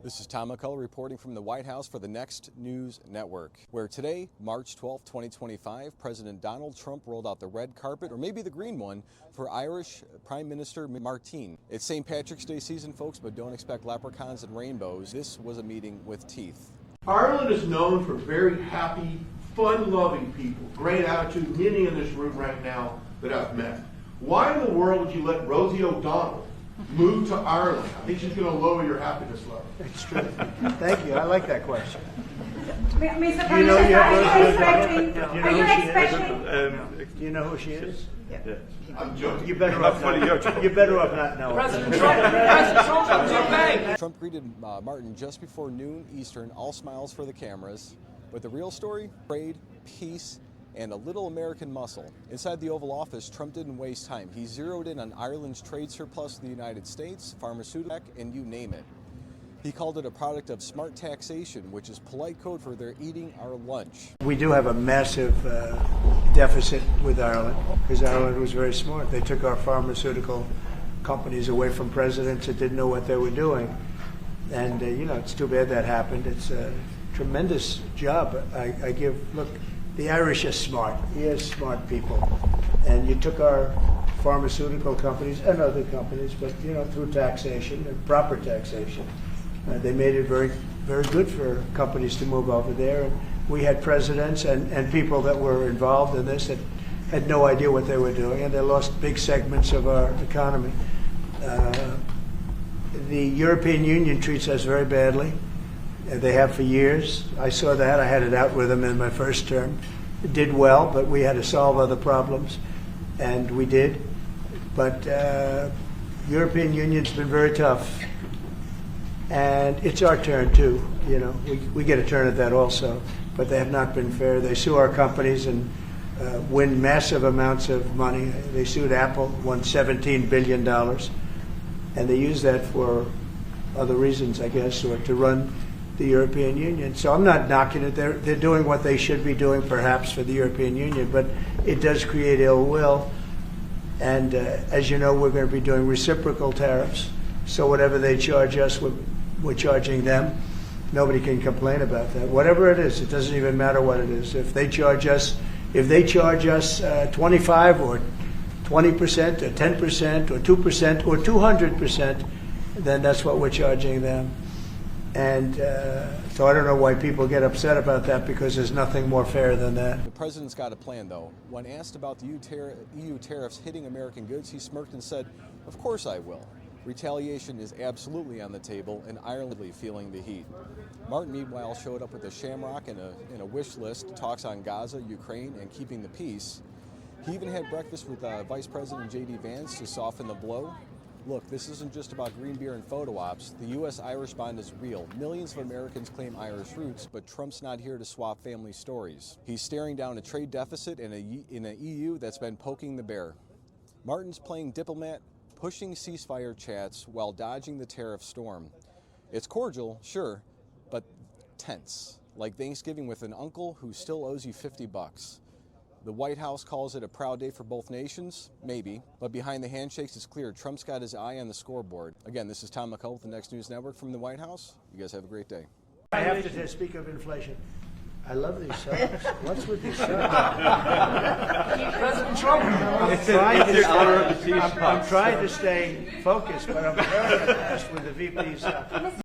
This is Tom McCullough reporting from the White House for the Next News Network, where today, March 12, 2025, President Donald Trump rolled out the red carpet, or maybe the green one, for Irish Prime Minister Martin. It's St. Patrick's Day season, folks, but don't expect leprechauns and rainbows. This was a meeting with teeth. Ireland is known for very happy, fun-loving people, great attitude, many in this room right now that I've met. Why in the world would you let Rosie O'Donnell move to Ireland? I think she's going to lower your happipiness level. It's true. Thank you. I like that question. Mr. Prime Minister, are you expecting? Do you know who she is? Yeah. I'm joking. You better off not knowing. President Trump, Trump greeted Martin just before noon Eastern, all smiles for the cameras. But the real story? Trade, peace, and a little American muscle. Inside the Oval Office, Trump didn't waste time. He zeroed in on Ireland's trade surplus to the United States, pharmaceutical, and you name it. He called it a product of smart taxation, which is polite code for they're eating our lunch. We do have a massive deficit with Ireland, because Ireland was very smart. They took our pharmaceutical companies away from presidents that didn't know what they were doing. And, it's too bad that happened. It's a tremendous job. I give, look, the Irish are smart. He has smart people. And you took our pharmaceutical companies and other companies, but, through taxation and proper taxation, they made it very, very good for companies to move over there. And we had presidents and people that were involved in this that had no idea what they were doing, and they lost big segments of our economy. The European Union treats us very badly. They have for years. I saw that. I had it out with them in my first term. It did well, but we had to solve other problems, and we did. But European Union's been very tough, and it's our turn too. We get a turn at that also, but they have not been fair. They sue our companies and win massive amounts of money. They sued Apple, won $17 billion, and they use that for other reasons, I guess, or to run the European Union. So I'm not knocking it. They're doing what they should be doing, perhaps, for the European Union, but it does create ill will. And as you know, we're going to be doing reciprocal tariffs. So whatever they charge us, we're charging them. Nobody can complain about that. Whatever it is, it doesn't even matter what it is. If they charge us 25 or 20% or 10% or 2% or 200%, then that's what we're charging them. And so I don't know why people get upset about that, because there's nothing more fair than that. The president's got a plan, though. When asked about the EU tariffs hitting American goods, he smirked and said, "Of course I will." Retaliation is absolutely on the table, and Ireland feeling the heat. Martin, meanwhile, showed up with a shamrock and a wish list, talks on Gaza, Ukraine, and keeping the peace. He even had breakfast with Vice President J.D. Vance to soften the blow. Look, this isn't just about green beer and photo ops. The U.S.-Irish bond is real. Millions of Americans claim Irish roots, but Trump's not here to swap family stories. He's staring down a trade deficit in an EU that's been poking the bear. Martin's playing diplomat, pushing ceasefire chats while dodging the tariff storm. It's cordial, sure, but tense, like Thanksgiving with an uncle who still owes you $50. The White House calls it a proud day for both nations, maybe, but behind the handshakes it's clear Trump's got his eye on the scoreboard. Again, this is Tom McCullough with the Next News Network from the White House. You guys have a great day. I have to speak of inflation. I love these subjects. What's with these subjects? President Trump. I'm trying to stay focused, but I'm very impressed with the VP's.